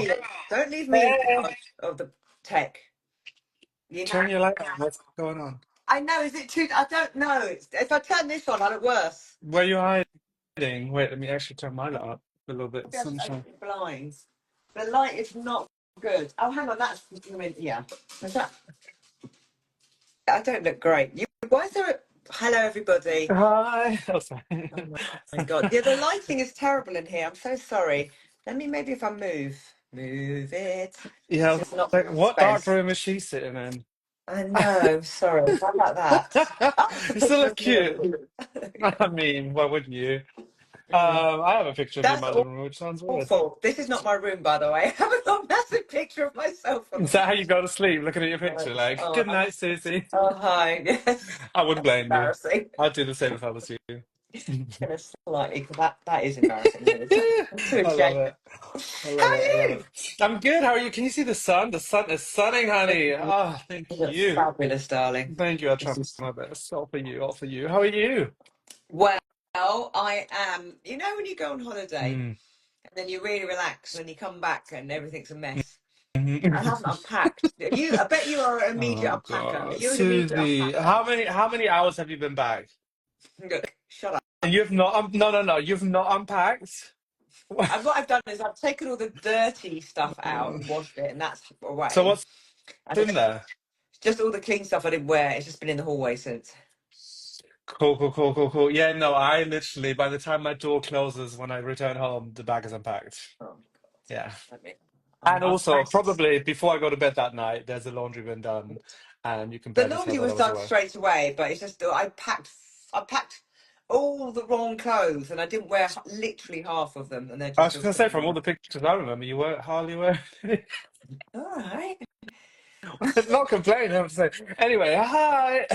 me. Don't leave me in Hey, charge of the tech. You know. turn your light on. What's going on? I know. Is it too? I don't know. If I turn this on, I'll look worse. Where are you hiding? Wait, let me actually turn my light up a little bit. Maybe I should open Sunshine. the blinds. The light is not good. Oh, hang on. That's yeah. Is that? I don't look great. Why is there? Hello, everybody. Hi. Oh, sorry. Oh my God. Yeah, the lighting is terrible in here. I'm so sorry. Let me maybe if I move it. Yeah, I It's was just not like, what dark space. room is she sitting in? I know. Sorry. How about that? Oh, it's a You still picture look of me. cute. I mean, why wouldn't you? Mm. I have a picture of you in That's my living room, which sounds weird. awful. This is not my room, by the way. I have a massive picture of myself on Is the that how you go to sleep, looking at your picture? right. Like, good night, Oh, Susie. oh, hi. Yes. I wouldn't That's blame you. embarrassing. I'd do the same if I was you. Gonna slightly, because that is embarrassing. I'm too I love ashamed. it. I How love are it. I love you? it. I'm good. How are you? Can you see the sun? The sun is sunning, honey. You Oh, thank look you. fabulous, darling. Thank you. I try This is my best. All for you. All for you. How are you? well. I am. You know when you go on holiday Mm. and then you really relax, and then you come back and everything's a mess. I Mhm. haven't unpacked. I bet you are an immediate Oh unpacker. Are God, you an immediate Susie, unpacker? how many hours have you been back? Look, shut up. And you've not no no no, you've not unpacked. What I've done is I've taken all the dirty stuff out and washed it, and that's So away. what's And in there? just all the clean stuff I didn't wear. It's just been in the hallway since. Cool, cool, cool, cool, cool. Yeah, no, I literally by the time my door closes when I return home, the bag is unpacked. Oh Yeah. God, I mean, And I'm also, practiced. probably before I go to bed that night, there's a laundry bin done, and you can The barely tell laundry that I was was done away. straight away, but it's just I packed all the wrong clothes, and I didn't wear literally half of them, and they're I just was still gonna say, sitting from all there. the pictures I remember, you weren't hardly wearing any. All right. Not complaining, I'm saying. Anyway, hi.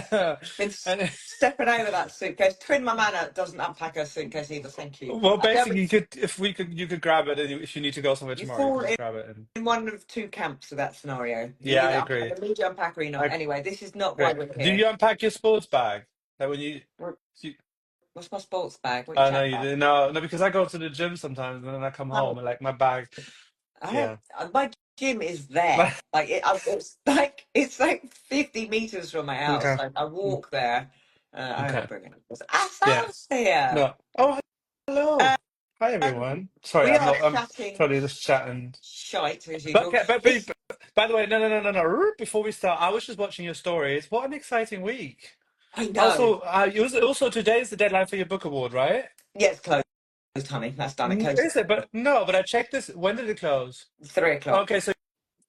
Been And, stepping over that suitcase. Twin my man doesn't unpack her suitcase either. Thank you. well, I don't. basically, you could, you could grab it, and if you need to go somewhere You tomorrow, you fall could just grab it. And in one of two camps of that scenario. You yeah, I either agree. an immediate unpack or you're not. I Anyway, this is not why agree. we're Do here. you unpack your sports bag? Like when you What's my sports bag? What are you I know chatting you about? do. No, no, because I go to the gym sometimes, and then I come home Oh, and like my bag. I don't. Yeah. My gym is there. Like it's like 50 meters from my house. Okay. Like I walk there. I Okay. don't bring it. Yeah. Assa's here. No. Oh, hello. Hi, Um, everyone. Sorry, we I'm are not. I'm chatting totally just chatting. shite as But, usual. okay, This but by the way, no, no, no, no, no. Before we start, I was just watching your stories. What an exciting week. I know. Also, also today is the deadline for your book award, right? Yeah, it's closed, honey. That's done. It closed Is it? But no, but I checked this. When did it close? 3 o'clock. Okay, so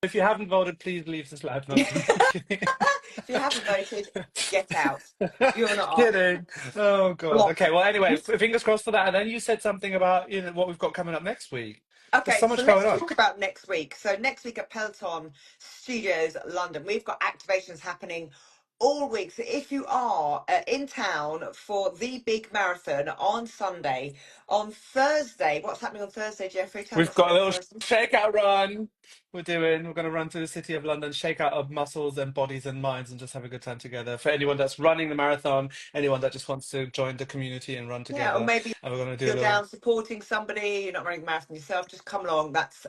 if you haven't voted, please leave this live. No, I'm kidding. If you haven't voted, get out. You're not on. Kidding. Oh God. Block. Okay. Well, anyway, fingers crossed for that. And then you said something about what we've got coming up next week. There's Okay, so so much going let's on. talk about next week. So next week at Peloton Studios, London, we've got activations happening all week. So if you are in town for the big marathon on Sunday, on Thursday, what's happening on Thursday, Jeffrey? Tell me We've what's got a happening little on Thursday. shakeout run. We're going to run through the city of London, shake out our muscles and bodies and minds, and just have a good time together. For anyone that's running the marathon, anyone that just wants to join the community and run Yeah, or together, maybe and we're going to do a you're little. down supporting somebody, you're not running a marathon yourself, just come along. That's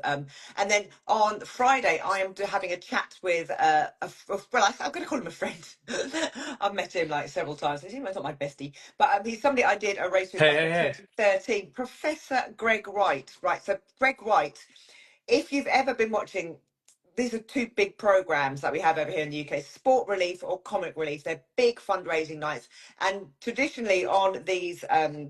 and then on Friday I am having a chat with I'm going to call him a friend. I've met him like several times. He's not my bestie, but he's somebody I did a race with Hey, back hey, in hey. 2013. Professor Greg Wright, right? So Greg Wright, if you've ever been watching, these are two big programs that we have over here in the UK: Sport Relief or Comic Relief. They're big fundraising nights, and traditionally on these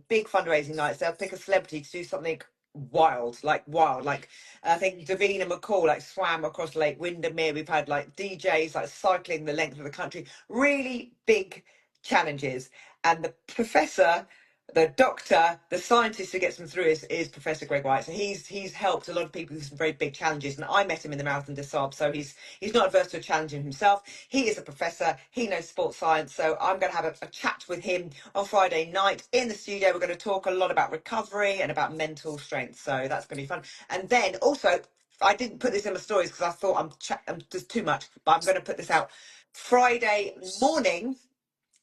big fundraising nights, they'll pick a celebrity to do something wild. Like I think Davina McCall like swam across Lake Windermere. We've had like DJs like cycling the length of the country. Really big challenges, and the professor, the doctor, the scientist who gets them through is Professor Greg White. So he's helped a lot of people with some very big challenges. And I met him in the Marathon des Sables, so he's not averse to a challenge himself. He is a professor. He knows sports science. So I'm going to have a chat with him on Friday night in the studio. We're going to talk a lot about recovery and about mental strength. So that's going to be fun. And then also, I didn't put this in my stories because I thought I'm just too much, but I'm going to put this out Friday morning.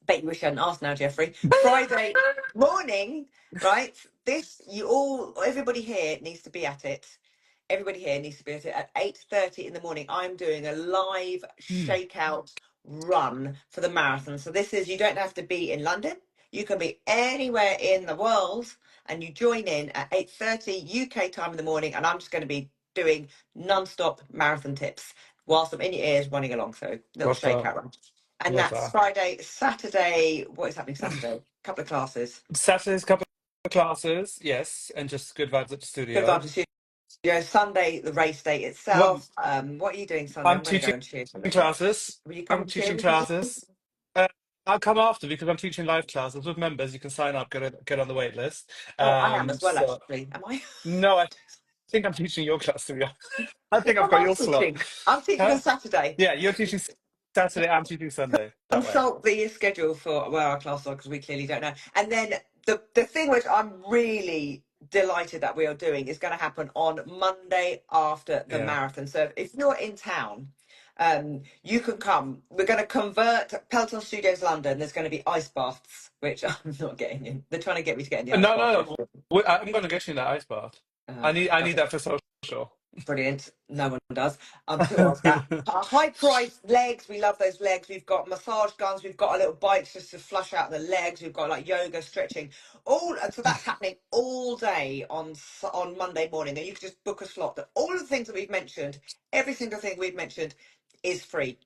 Bet you wish I hadn't asked now, Jeffrey. Friday morning, right? Everybody here needs to be at it. everybody here needs to be at 8:30 in the morning. I'm doing a live Mm. shakeout run for the marathon. So this is, you don't have to be in London. You can be anywhere in the world, and you join in at 8:30 UK time in the morning. And I'm just going to be doing non-stop marathon tips whilst I'm in your ears running along. So little Love that. shakeout run. And Love that's that. Friday, Saturday. What is happening Saturday? A couple of classes. Saturday's couple of classes, yes, and just good vibes at the Good studio. advantage. Sunday, the race day Well, itself. What are you doing Sunday? I'm I'm going to go teaching and cheer a little bit. classes. Will you come I'm and cheer teaching with me? classes. Uh, I'll come after because I'm teaching live classes with members. You can sign up, get on the wait list. Oh, I am as well, So actually. Am I? no, I think I'm teaching your class to be honest. I think What I've am got I your slot. teaching? I'm teaching Huh? on Saturday. Yeah, you're teaching Saturday. I'm teaching Sunday. That way. Consult the schedule for where our class are because we clearly don't know. And then the thing which I'm really delighted that we are doing is going to happen on Monday after the Yeah. marathon. So if you're in town, you can come. We're going to convert Peloton Studios London. There's going to be ice baths, which I'm not getting in. They're trying to get me to get in the ice No, bath. no, I'm going to get you in that ice bath. I need Lovely. that for social. Brilliant. No one does. I'm too old for that. High priced legs. We love those legs. We've got massage guns. We've got a little bikes just to flush out the legs. We've got like yoga, stretching. All and so that's happening all day on Monday morning. And you can just book a slot. That all of the things that we've mentioned, every single thing we've mentioned, is free.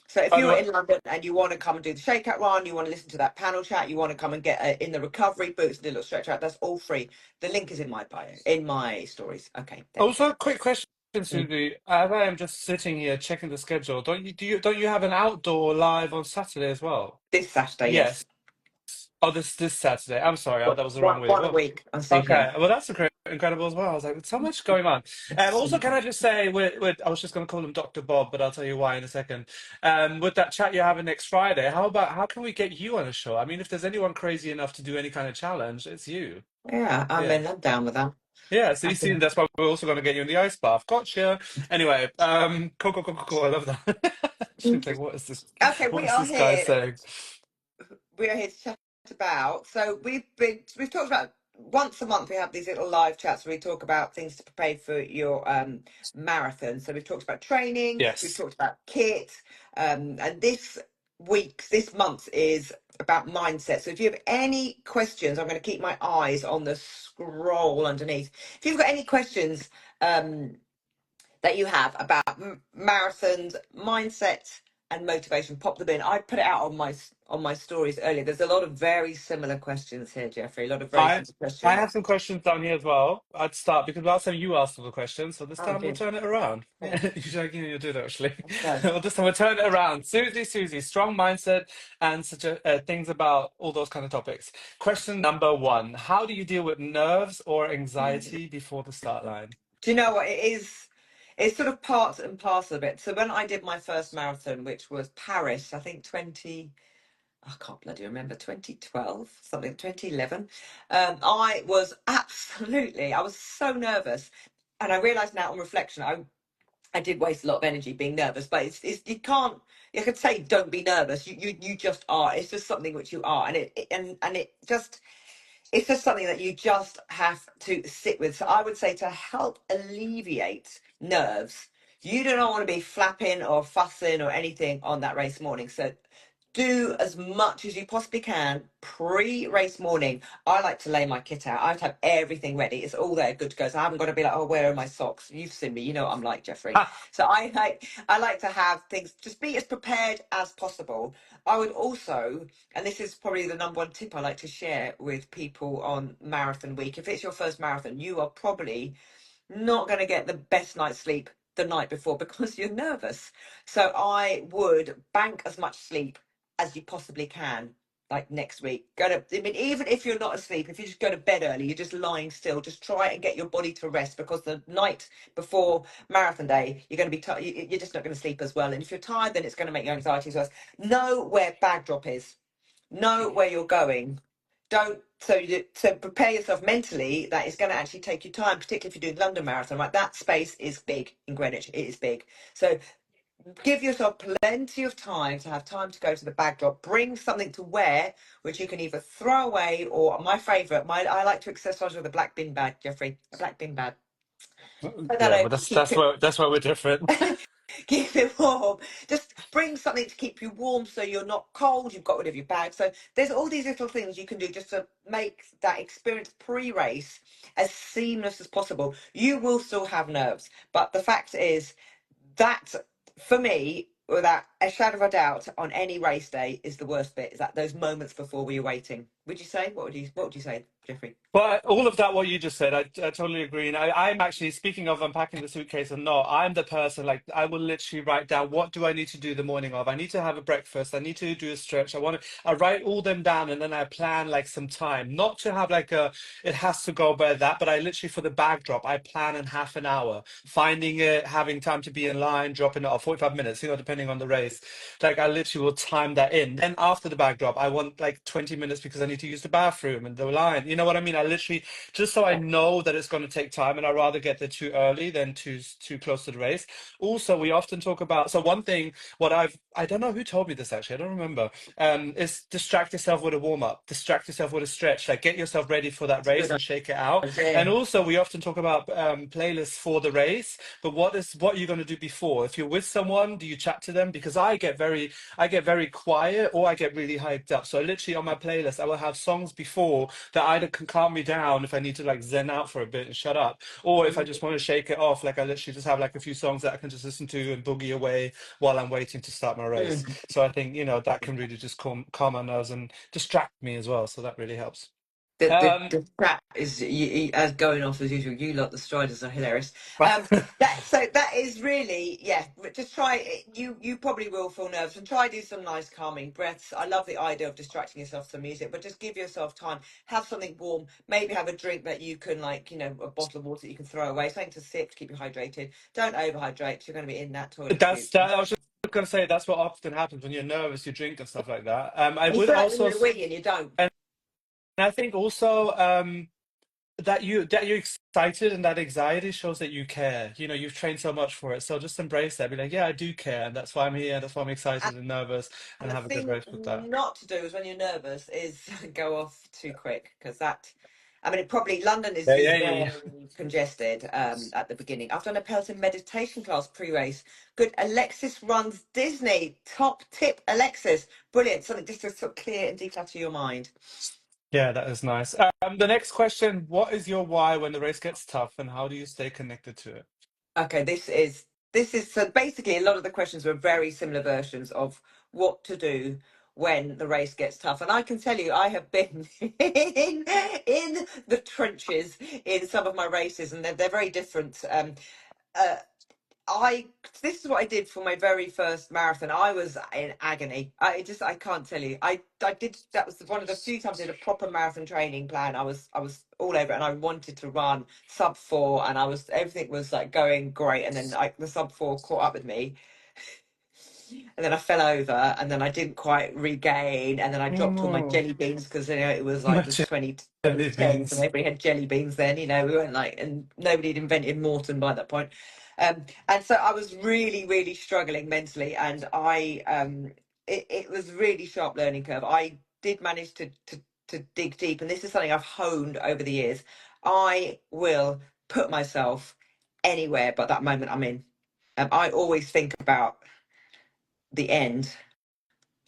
So if Oh, you're no, in London and you want to come and do the shakeout run, you want to listen to that panel chat, you want to come and get in the recovery boots and do a little stretch out, that's all free. The link is in my bio, in my stories. Okay, there we go. also, a quick question, Mm. Susie. As I am just sitting here checking the schedule, don't you have an outdoor live on Saturday as well? This Saturday, Yes. yes. Oh, this Saturday. I'm sorry, that was the wrong week. One a Well, week. I see, yeah. okay. Well, that's incredible as well. I was like, so much going on. Also, can I just say, I was just going to call him Dr. Bob, but I'll tell you why in a second. With that chat you're having next Friday, how can we get you on a show? I mean, if there's anyone crazy enough to do any kind of challenge, it's you. Yeah, Yeah. I'm down with that. Yeah, so you Happy. see, that's why we're also going to get you in the ice bath. Gotcha. Anyway, cool, cool, cool, cool, cool. I love that. She's Mm. like, what is this? Okay, What we is are this guy here. saying? We are here to chat about. So we've talked about once a month we have these little live chats where we talk about things to prepare for your marathon. So we've talked about training, we've Yes. talked about kit, and this month is about mindset. So if you have any questions, I'm going to keep my eyes on the scroll underneath. If you've got any questions, that you have about marathons, mindset, and motivation. Pop them in. I put it out on my stories earlier. There's a lot of very similar questions here, Jeffrey. A lot of very I similar I questions. have some questions down here as well. I'd start because last time you asked all the questions, so this Oh time we'll dear. turn it around. Okay, Yeah, you do that actually. let's go. Well, this time we'll turn it around. Susie, strong mindset and such things about all those kind of topics. Question number one: how do you deal with nerves or anxiety before the start line? Do you know what it is? It's sort of part and parcel of it. So when I did my first marathon, which was Paris, I think 20. I can't bloody remember, 2012, something, 2011. I was so nervous. And I realised now on reflection, I did waste a lot of energy being nervous, but you can't, you could say don't be nervous. You just are. It's just something which you are. And it just, it's just something that you just have to sit with. So I would say to help alleviate nerves, you do not want to be flapping or fussing or anything on that race morning. So do as much as you possibly can pre-race morning. I like to lay my kit out. I have to have everything ready. It's all there, good to go. So I haven't got to be like, oh, where are my socks? You've seen me, you know what I'm like, Jeffrey. So I like to have things, just be as prepared as possible. I would also, and this is probably the number one tip I like to share with people on marathon week. If it's your first marathon, you are probably not going to get the best night's sleep the night before because you're nervous. So I would bank as much sleep as you possibly can. Like next week, I mean, even if you're not asleep, if you just go to bed early, you're just lying still. Just try and get your body to rest because the night before marathon day, you're going to be tired. You're just not going to sleep as well. And if you're tired, then it's going to make your anxiety worse. Know where bag drop is. Know where you're going. Don't so prepare yourself mentally that it's going to actually take you time, particularly if you're doing London Marathon. Right, that space is big in Greenwich. It is big. So give yourself plenty of time to have time to go to the bag drop. Bring something to wear, which you can either throw away or my favourite. I like to accessorise with a black bin bag, Jeffrey. A black bin bag. Put that Yeah, but over, keep it that's where we're different. keep it warm. Just bring something to keep you warm so you're not cold. You've got rid of your bag. So there's all these little things you can do just to make that experience pre-race as seamless as possible. You will still have nerves, but the fact is that for me, without a shadow of a doubt, on any race day is the worst bit. Is that those moments before we are waiting? Would you say? What would you say, Jeffrey? But all of that, what you just said, I totally agree. And I'm actually, speaking of unpacking the suitcase or not, I'm the person, like, I will literally write down what do I need to do the morning of. I need to have a breakfast. I need to do a stretch. I write all them down and then I plan like some time, not to have like it has to go by that, but I literally, for the bag drop, I plan in half an hour, finding it, having time to be in line, dropping it off, 45 minutes, depending on the race. Like, I literally will time that in. Then after the bag drop, I want like 20 minutes because I need to use the bathroom and the line. You know what I mean? I literally, just so I know that it's going to take time, and I'd rather get there too early than too close to the race. Also, we often talk about, so one thing, I don't know who told me this actually, I don't remember, is distract yourself with a warm up, distract yourself with a stretch, like get yourself ready for that It's a race good and shake it out. And idea. also, we often talk about playlists for the race, but what are you going to do before? If you're with someone, do you chat to them? Because I get very quiet or I get really hyped up. So literally on my playlist, I will have songs before that either can calm me down if I need to like zen out for a bit and shut up, or if I just want to shake it off, like I literally just have like a few songs that I can just listen to and boogie away while I'm waiting to start my race. Mm. So I think, that can really just calm my nerves and distract me as well. So that really helps. The, the Um, the chat is as going off as usual. You lot, the striders are hilarious. That is really, yeah. Just try it. You probably will feel nervous, and try do some nice calming breaths. I love the idea of distracting yourself to music, but just give yourself time. Have something warm. Maybe have a drink that you can, like, a bottle of water that you can throw away. Something to sip to keep you hydrated. Don't overhydrate 'cause you're going to be in that toilet queue. I was just gonna say that's what often happens when you're nervous, you drink and stuff like that. I You would feel like you're also, in a wee and you don't. and I think also, that you're excited, and that anxiety shows that you care. You've trained so much for it, so just embrace that. Be like, yeah, I do care, and that's why I'm here. That's why I'm excited and nervous, And and the have a good thing race with that. not to do is when you're nervous is go off too quick because I mean, it probably London is Yeah, is yeah, yeah. very congested at the beginning. I've done a Peloton meditation class pre-race. Good. Alexis runs Disney. Top tip, Alexis. Brilliant. Something just to sort of clear and declutter your mind. Yeah, that is nice. The next question: what is your why when the race gets tough, and how do you stay connected to it? Okay, this is so basically a lot of the questions were very similar versions of what to do when the race gets tough. And I can tell you, I have been in the trenches in some of my races, and they're very different. Uh, I This is what I did for my very first marathon. I was in agony. I can't tell you. I did that was one of the few times I did a proper marathon training plan. I was all over it, and I wanted to run sub 4, and everything was like going great, and then the sub 4 caught up with me, and then I fell over, and then I didn't quite regain, and then I dropped all my No, jelly beans because it was like my the 20 jelly 2010s, and beans. everybody had jelly beans then. We weren't like, and nobody had invented Morton by that point. And so I was really, really struggling mentally, and it was really sharp learning curve. I did manage to dig deep, and this is something I've honed over the years. I will put myself anywhere but that moment I'm in. I always think about the end,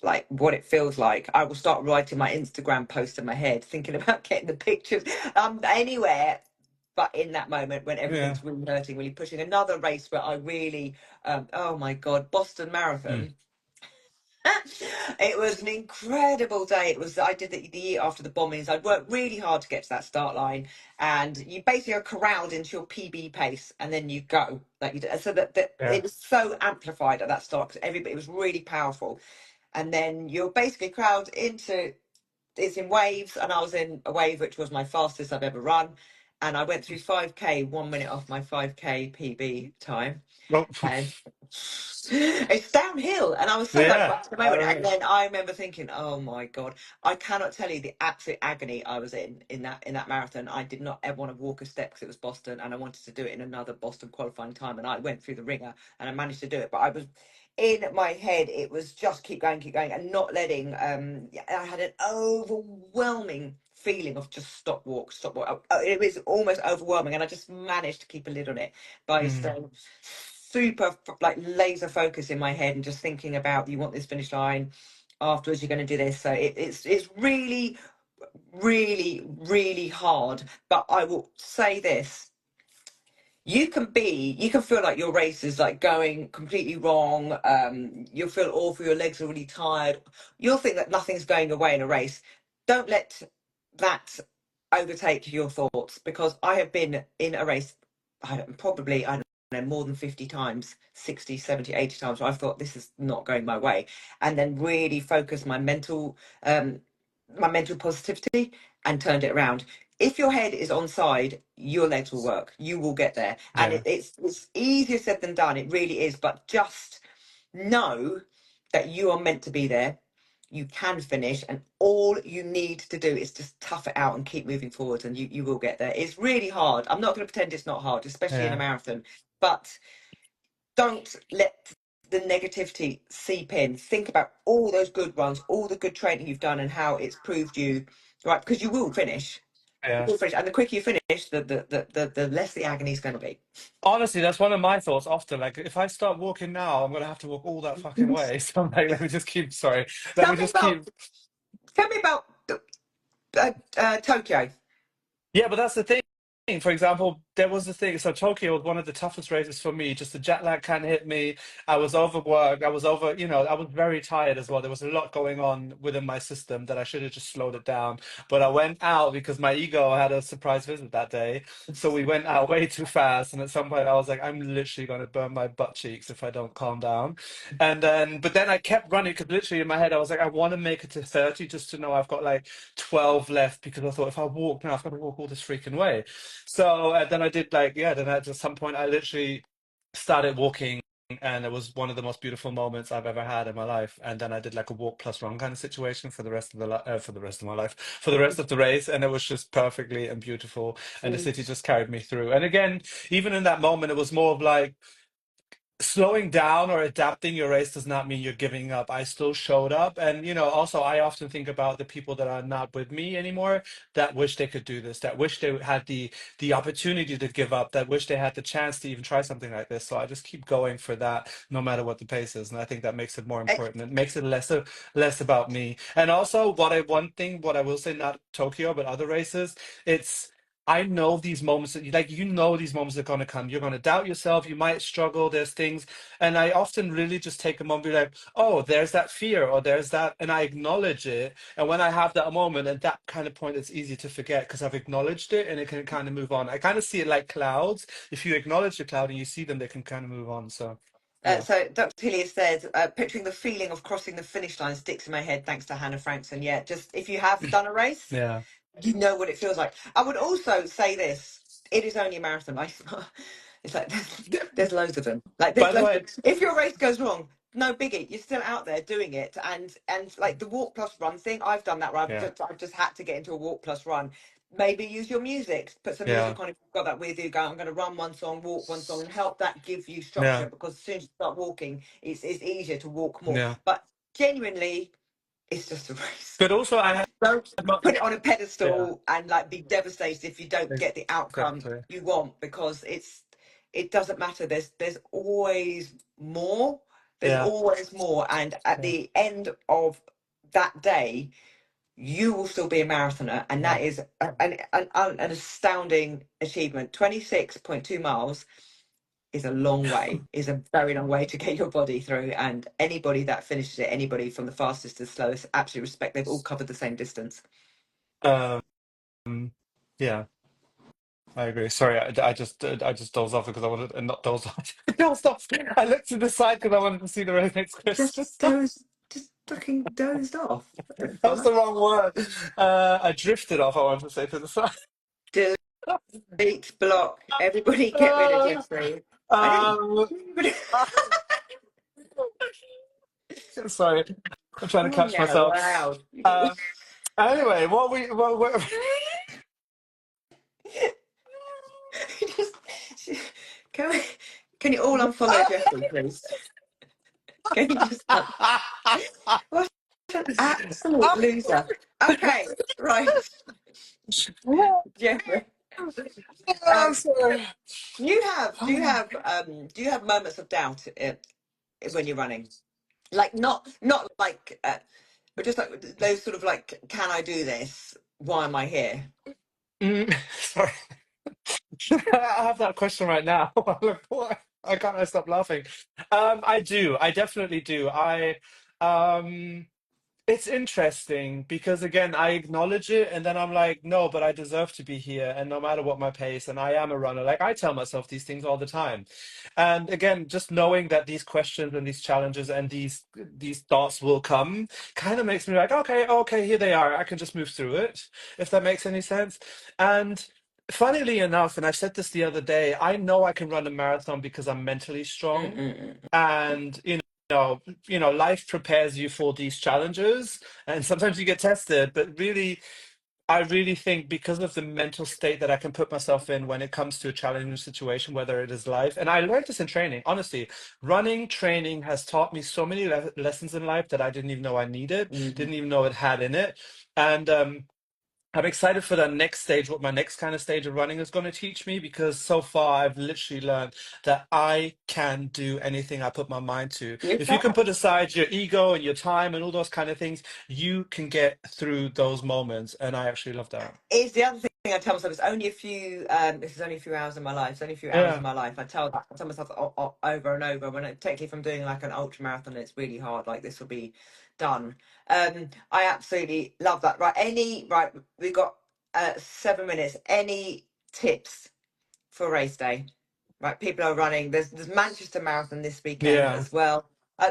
like what it feels like. I will start writing my Instagram post in my head, thinking about getting the pictures. Anywhere but in that moment when Yeah. everything's really hurting, really pushing. Another race where I really, oh my God, Boston Mm. Marathon. It was an incredible day. I did the year after the bombings. I'd worked really hard to get to that start line, and you basically are corralled into your PB pace, and then you go so that Yeah. it was so amplified at that start because everybody, it was really powerful, and then you're basically crowded into it's in waves, and I was in a wave which was my fastest I've ever run, and I went through 5K 1 minute off my 5K PB time, Oh, and it's downhill, and I was so like yeah. right at the I moment, and remember. then I remember thinking, oh my God, I cannot tell you the absolute agony I was in that marathon. I did not ever want to walk a step because it was Boston, and I wanted to do it in another Boston qualifying time, and I went through the ringer and I managed to do it, but I was in my head, it was just keep going, and not letting. I had an overwhelming feeling of just stop, walk, stop, walk. It was almost overwhelming, and I just managed to keep a lid on it by Mm, staying super like laser focus in my head and just thinking about, you want this finish line, afterwards you're going to do this. So it's really, really, really hard. But I will say this: you can feel like your race is like going completely wrong. You'll feel awful, your legs are really tired, you'll think that nothing's going away in a race. Don't let that overtake your thoughts, because I have been in a race, I don't know, more than 50 times, 60, 70, 80 times, where I thought this is not going my way, and then really focus my mental positivity and turned it around. If your head is on side, your legs will work. You will get there, and yeah, it's easier said than done. It really is. But just know that you are meant to be there. You can finish, and all you need to do is just tough it out and keep moving forward, and you will get there. It's really hard. I'm not going to pretend it's not hard, especially in a yeah, marathon. But don't let the negativity seep in. Think about all those good runs, all the good training you've done, and how it's proved you right, because you will finish. You yeah. will finish, and the quicker you finish, the less the agony is going to be. Honestly, that's one of my thoughts often. Like, if I start walking now, I'm gonna have to walk all that fucking way. So I'm like, let me just keep. Sorry, let tell me me just about keep. tell me about Tokyo. Yeah, but that's the thing. For example, there was the thing. So Tokyo was one of the toughest races for me. Just the jet lag kind of hit me. I was overworked. I was over, I was very tired as well. There was a lot going on within my system that I should have just slowed it down. But I went out because my ego had a surprise visit that day. So we went out way too fast. And at some point I was like, I'm literally going to burn my butt cheeks if I don't calm down. But then I kept running because literally in my head, I was like, I want to make it to 30 just to know I've got like 12 left, because I thought if I walk now, I've got to walk all this freaking way. So then I did like, yeah, then at some point I literally started walking, and it was one of the most beautiful moments I've ever had in my life. And then I did like a walk plus run kind of situation for the rest of for the rest of my life, for the rest of the race, and it was just perfectly and beautiful. And the city just carried me through. And again, even in that moment, it was more of like, slowing down or adapting your race does not mean you're giving up. I still showed up. And, also I often think about the people that are not with me anymore, that wish they could do this, that wish they had the opportunity to give up, that wish they had the chance to even try something like this. So I just keep going for that, no matter what the pace is. And I think that makes it more important. It makes it less about me. And also what I will say, not Tokyo, but other races, it's I know these moments that these moments are going to come. You're going to doubt yourself. You might struggle. There's things. And I often really just take a moment, be like, oh, there's that fear, or there's that. And I acknowledge it. And when I have that moment, at that kind of point, it's easy to forget because I've acknowledged it, and it can kind of move on. I kind of see it like clouds. If you acknowledge the cloud and you see them, they can kind of move on. So, yeah. So Dr. Hillier says, picturing the feeling of crossing the finish line sticks in my head, thanks to Hannah Frankson. Yeah, just if you have done a race, Yeah. you know what it feels like. I would also say this: it is only a marathon. Like, it's like there's loads of them. Like By there's the loads way, of, if your race goes wrong, no biggie. You're still out there doing it, and like the walk plus run thing, I've done that. Where yeah. I've just had to get into a walk plus run. Maybe use your music, put some Yeah. music on if you've got that with you. Go, I'm going to run one song, walk one song, and help that give you structure. Yeah. Because as soon as you start walking, it's easier to walk more. Yeah. But genuinely, it's just a race. But also, I had, Don't put it on a yeah, pedestal and like be devastated if you don't get the outcome exactly. you want, because it doesn't matter. There's always more. There's Yeah. always more, and at Yeah. the end of that day, you will still be a marathoner, and Yeah. that is an astounding achievement. 26.2 miles is a long way, is a very long way to get your body through. And anybody that finishes it, anybody from the fastest to the slowest, absolutely respect. They've all covered the same distance. Um, yeah. I agree. Sorry, I just dozed off because I wanted to not doze off. Dozed off. I looked to the side because I wanted to see the very next question. Just fucking dozed off. What the That was fuck? the wrong word. I drifted off. I wanted to say to the side. Delete, block. Everybody get rid of Jeffrey. I don't. um, sorry, I'm trying to Oh catch yeah, myself. loud. Um, anyway, what Just, can we, can you all unfollow Jeffrey, please? Can you just? What an absolute loser. Okay, right. Jeffrey. I'm Um, sorry. do you have moments of doubt when you're running? Like not like, but just like those sort of like, can I do this? Why am I here? Sorry. I have that question right now. I'm like, what? I can't stop laughing. I do. I definitely do. Um, it's interesting because again, I acknowledge it and then I'm like, no, but I deserve to be here. And no matter what my pace, and I am a runner, like I tell myself these things all the time. And again, just knowing that these questions and these challenges and these thoughts will come kind of makes me like, okay, okay, here they are. I can just move through it, if that makes any sense. And funnily enough, and I said this the other day, I know I can run a marathon because I'm mentally strong. Mm-mm-mm. And know, life prepares you for these challenges, and sometimes you get tested. But really, I really think because of the mental state that I can put myself in when it comes to a challenging situation, whether it is life, and I learned this in training. Honestly, running training has taught me so many lessons in life that I didn't even know I needed, Mhm. didn't even know it had in it, and I'm excited for that next stage, what my next kind of stage of running is going to teach me, because so far I've literally learned that I can do anything I put my mind to. You If you can can. put aside your ego and your time and all those kind of things, you can get through those moments. And I actually love that. Is the other thing I tell myself, it's only a few. This is only a few hours in my life. It's only a few hours in Yeah. my life. I tell myself over and over. Particularly if I'm doing like an ultra marathon, and it's really hard. Like this will be done. I absolutely love that. Right? We've got 7 minutes. Any tips for race day? Right, people are running. There's Manchester Marathon this weekend Yeah. as well.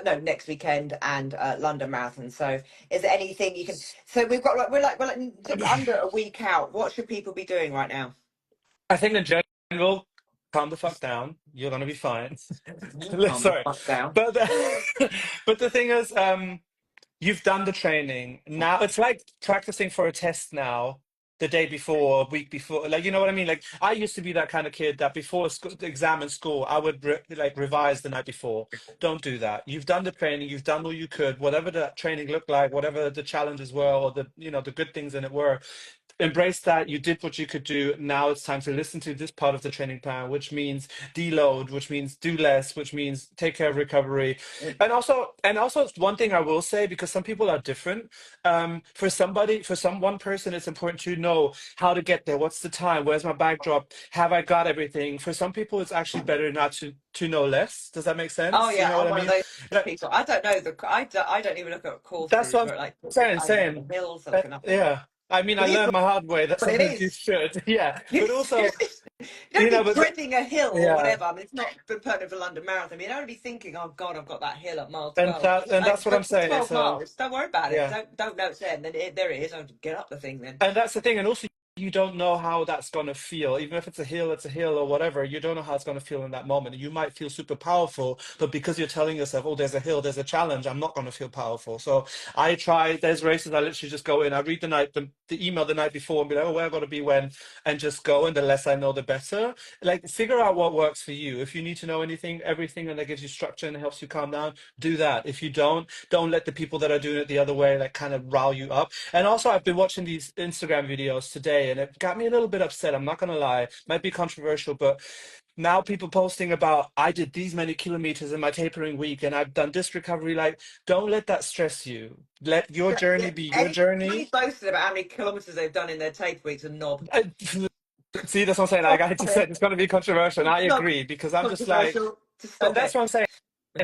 No, next weekend, and London Marathon. So, is there anything you can? So we've got we're like just under a week out. What should people be doing right now? I think in general, calm the fuck down. You're going to be fine. Calm the Sorry. fuck down. But but the thing is, you've done the training. Now it's like practicing for a test now, the day before, a week before. Like, you know what I mean? Like, I used to be that kind of kid that before the exam in school, I would like revise the night before. Don't do that. You've done the training, you've done all you could, whatever the training looked like, whatever the challenges were, or the good things in it were. Embrace that. You did what you could do. Now it's time to listen to this part of the training plan, which means deload, which means do less, which means take care of recovery. And also it's one thing I will say, because some people are different. For one person, it's important to know how to get there. What's the time? Where's my backdrop? Have I got everything? For some people, it's actually better not to know less. Does that make Oh sense? You yeah, know what I'm I one of mean? those Like, people. I don't know I don't even look at that's courses what I'm where like saying. I look at Same. the hills. I look at nothing. Yeah. I mean, I It is learned my hard way that what it sometimes you is. should. Yeah. You But also, don't be but dreading a hill or yeah. whatever. I mean, it's not been pertinent for London Marathon. You don't be thinking, "Oh God, I've got that hill at mile And 12." that and Like, that's what I'm but saying. 12 miles. Don't worry about it. Yeah. Don't know it's there. And then there it is. I'll get up the thing then. And that's the thing. And also, you don't know how that's going to feel. Even if it's a hill or whatever, you don't know how it's going to feel in that moment. You might feel super powerful, but because you're telling yourself, oh, there's a hill, there's a challenge, I'm not going to feel powerful. So I try, there's races I literally just go in, I read the email the night before and be like, oh, where I got to be when, and just go. And the less I know, the better. Like, figure out what works for you. If you need to know everything, and that gives you structure and helps you calm down, do that. If you don't let the people that are doing it the other way, like, kind of rile you up. And also, I've been watching these Instagram videos today, and it got me a little bit upset. I'm not gonna lie, might be controversial, but now people posting about, I did these many kilometers in my tapering week, and I've done this recovery. Like, don't let that stress you. Let your Yeah, yeah. journey be your Anybody journey. boasted about how many kilometers they've done in their tape week's a knob. Uh, See, that's what I'm saying. Like, I just said it's gonna be controversial, and I It's not agree, because I'm just like, controversial. To and stop that's it. what I'm saying.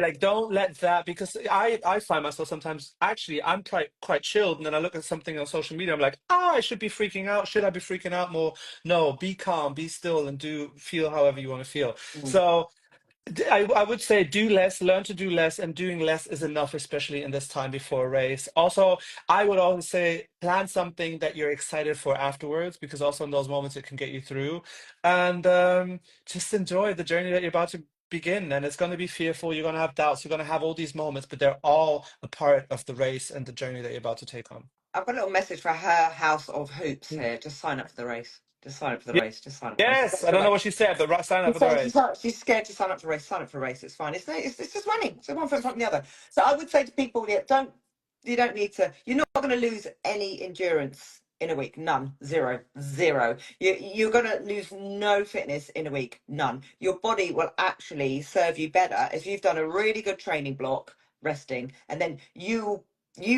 Like, don't let that, because I find myself sometimes, actually I'm quite chilled, and then I look at something on social media, I'm like, I should be freaking out. Should I be freaking out more? No, be calm, be still, and do feel however you want to feel. Mm. So I would say do less, learn to do less, and doing less is enough, especially in this time before a race. Also, I would always say plan something that you're excited for afterwards, because also in those moments it can get you through. And just enjoy the journey that you're about to begin. And it's going to be fearful, you're going to have doubts, you're going to have all these moments, but they're all a part of the race and the journey that you're about to take on. I've got a little message for her House of Hoops Mm. here. Just sign up for the race. Just sign up for the Ye- race. Just sign up for the race. Yes, I don't know what she said, but sign up She's for the saying race. she's scared to sign up for a race. Sign up for a race. It's fine. It's just running. So one foot from the other. So I would say to people, yeah, you don't need to. You're not going to lose any endurance in a week? None. Zero. Zero. You're going to lose no fitness in a week. None. Your body will actually serve you better if you've done a really good training block, resting, and then you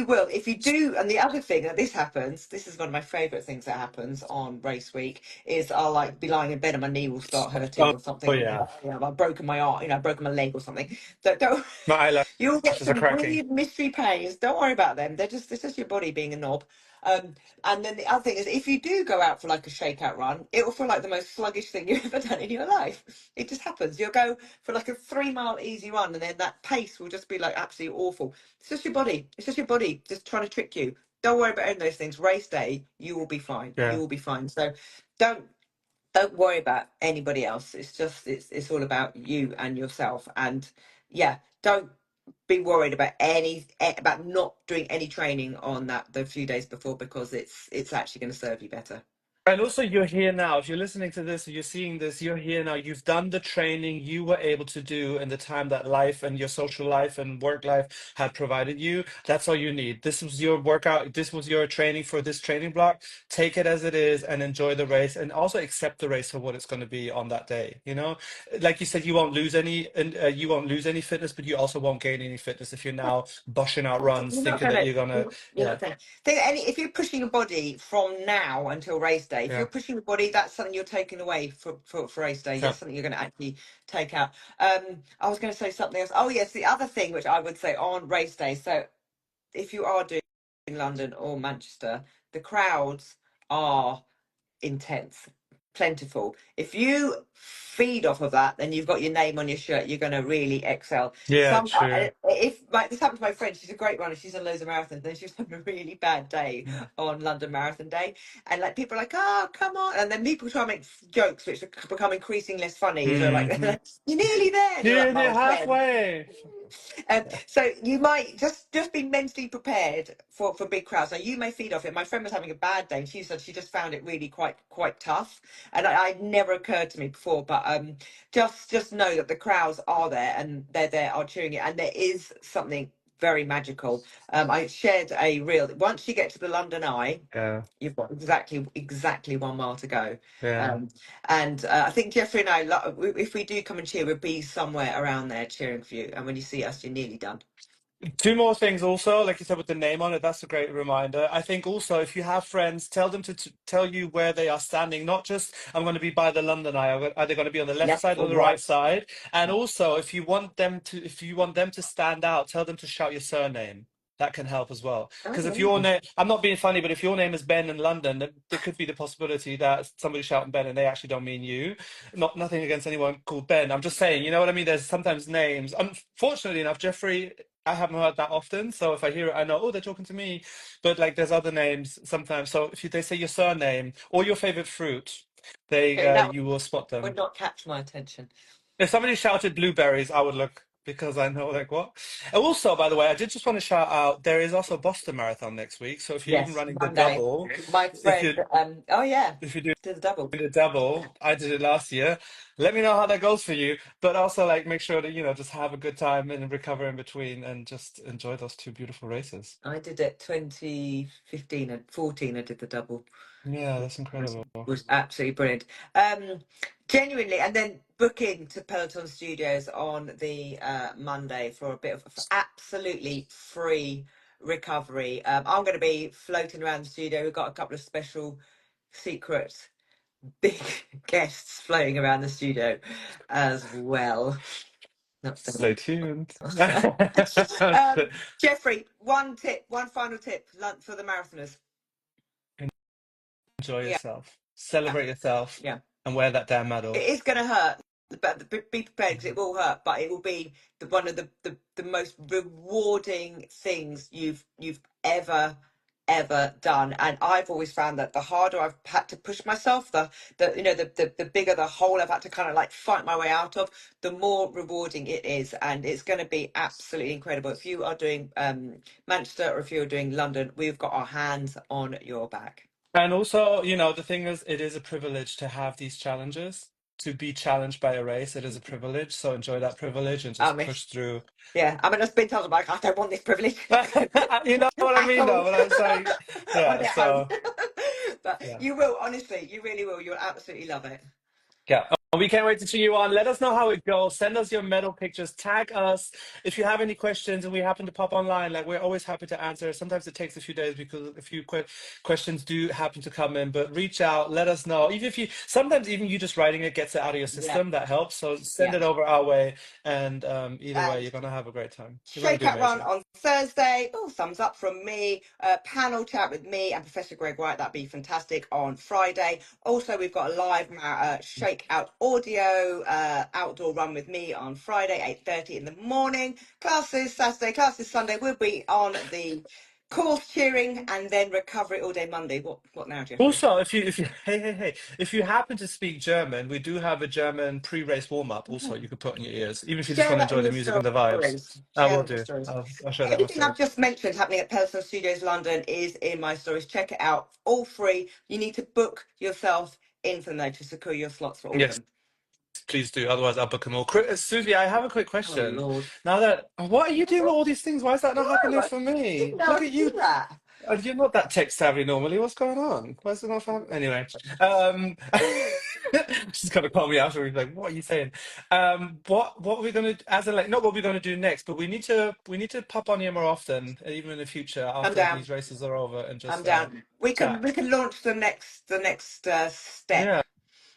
will, if you do. And the other thing that this happens, this is one of my favorite things that happens on race week, is I'll like be lying in bed and my knee will start hurting Oh, or oh something. yeah, I've broken my arm, I've broken my leg or something. So don't, my you'll get eyelashes are some cracking. weird mystery pains. Don't worry about them. It's just your body being a knob. Um, and then the other thing is, if you do go out for like a shakeout run, it will feel like the most sluggish thing you've ever done in your life. It just happens. You'll go for like a 3 mile easy run, and then that pace will just be like absolutely awful. It's just your body. It's just your body just trying to trick you. Don't worry about any of those things. Race day, you will be fine. You Yeah. will be fine. So don't don't worry about anybody else. It's all about you and yourself. And yeah, don't be worried about about not doing any training on that the few days before, because it's actually going to serve you better. And also, you're here now. If you're listening to this or you're seeing this, you're here now. You've done the training you were able to do in the time that life and your social life and work life had provided you. That's all you need. This was your workout. This was your training for this training block. Take it as it is and enjoy the race, and also accept the race for what it's going to be on that day. Like you said, you won't lose any, and you won't lose any fitness, but you also won't gain any fitness if you're now bushing out runs, You're not thinking that gonna. you're gonna. You're Yeah, not gonna. If you're pushing your body from now until race day, if yeah, you're pushing your body, that's something you're taking away for race day. yeah, That's something you're going to actually take out. I was going to say something else. Oh yes, the other thing which I would say on race day. So if you are doing London or Manchester, the crowds are intense, plentiful. If you feed off of that, then you've got your name on your shirt. You're going to really excel. yeah. True. If like this happened to my friend, she's a great runner. She's done loads of marathons. Then she was having a really bad day on London Marathon Day, and like people are like, "Oh, come on!" And then people try to make jokes, which become increasingly less funny. So like, Hmm. "You're nearly there," and you're like, Nearly "Mile 10." halfway. So you might just be mentally prepared for big crowds. So you may feed off it. My friend was having a bad day, and she said she just found it really quite tough, and it never occurred to me before. But just know that the crowds are there, and they're there, are cheering it, and there is something very magical. I shared a reel. Once you get to the London Eye, Yeah, you've got exactly 1 mile to go. yeah. Um, and I think Jeffrey and I, if we do come and cheer, we'll be somewhere around there cheering for you. And when you see us, you're nearly done. Two more things also, like you said, with the name on it, that's a great reminder. I think also if you have friends, tell them to tell you where they are standing, not just I'm going to be by the London Eye, are they going to be on the left Left side or or the right right? side? And also if you want them to stand out, tell them to shout your surname. That can help as well. Oh, Because if your yeah. name, I'm not being funny, but if your name is Ben in London, there could be the possibility that somebody's shouting Ben and they actually don't mean you. Nothing against anyone called Ben. I'm just saying, you know what I mean? There's sometimes names. Unfortunately enough, Jeffrey, I haven't heard that often. So if I hear it, I know, oh, they're talking to me. But like there's other names sometimes. So if they say your surname or your favorite fruit, Okay, that you will spot would them. not catch my attention. If somebody shouted blueberries, I would look because I know like what. Also, by the way, I did just want to shout out there is also Boston Marathon next week. So if you're even Yes, running the Monday. double, My if friend, you oh yeah, if you're doing did the double. the double, I did it last year. Let me know how that goes for you. But also like make sure that just have a good time and recover in between and just enjoy those two beautiful races. I did it 2015 and 14. I did the double. Yeah, that's was incredible. was absolutely brilliant. Um, Genuinely, and then book in to Peloton Studios on the Monday for a bit of absolutely free recovery. I'm going to be floating around the studio. We've got a couple of special secret big guests floating around the studio as well. Not Stay so. tuned. Jeffrey, one final tip for the marathoners. Enjoy Yeah, yourself, yeah, celebrate yourself, yeah. and wear that damn It medal. is going to hurt, but be prepared because it will hurt. But it will be one of the most rewarding things you've ever done. And I've always found that the harder I've had to push myself, the bigger the hole I've had to kind of like fight my way out of, the more rewarding it is. And it's going to be absolutely incredible. If you are doing Manchester or if you're doing London, we've got our hands on your back. And also, the thing is, it is a privilege to have these challenges. To be challenged by a race, it is a privilege. So enjoy that privilege and just Um, push through. yeah, I mean, there's been times I'm like, I don't want this privilege You know what I at mean, though. all. But I was like, I want yeah. it home. So But Yeah. you will, honestly, you really will. You'll absolutely love it. Yeah. We can't wait to cheer you on. Let us know how it goes. Send us your medal pictures. Tag us if you have any questions and we happen to pop online. Like, we're always happy to answer. Sometimes it takes a few days because a few questions do happen to come in. But reach out, let us know. Even if you sometimes even you just writing it gets it out of your Yeah, system. That helps. So send yeah. it over our way. And either way, And you're gonna have a great time. You're gonna do Shakeout Run amazing. on Thursday. Oh, thumbs up from me. Panel chat with me and Professor Greg White. That'd be fantastic on Friday. Also, we've got a live Shakeout audio outdoor run with me on Friday, 8:30 in the morning. Classes Saturday, classes Sunday. We'll be on the course cheering and then recovery all day Monday. What now, Jeffrey? Also, if you hey, if you happen to speak German, we do have a German pre-race warm-up. Also, you could put in your ears, even if you just Share want to that in enjoy the your music and the vibes. stories. I Share will that in your do. stories. I'll share that in my Everything I've stories. just mentioned happening at Peloton Studios London is in my stories. Check it out. All free. You need to book yourself in for them to secure your slots for all of Yes, them. please do. Otherwise, I'll book them all. Susie, I have a quick Oh, question. Lord. Now that what are you doing with all these things? Why is that not No, happening I for me? didn't know I Look at could do you. that. You're not that tech savvy normally. What's going on? Why is it not happening? Anyway, she's gonna call me after. He's like, "What are you saying?" What are we gonna as in like not what we're gonna do next, but we need to pop on here more often, even in the future I'm after down. these races are over, and I'm just down. We can chat. we can launch the next step. Yeah,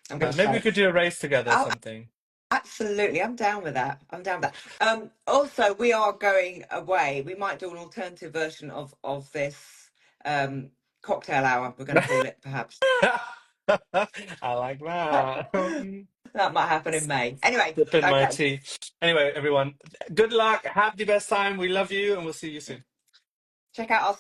I'm going to maybe we say. could do a race together or Oh, something. absolutely. I'm down with that. I'm down with that. Also, we are going away. We might do an alternative version of this cocktail hour, we're going to call it, perhaps. I like That that. might happen in May. Anyway, Sipping my okay. tea. Anyway, everyone, good luck. Have the best time. We love you, and we'll see you soon. Check out our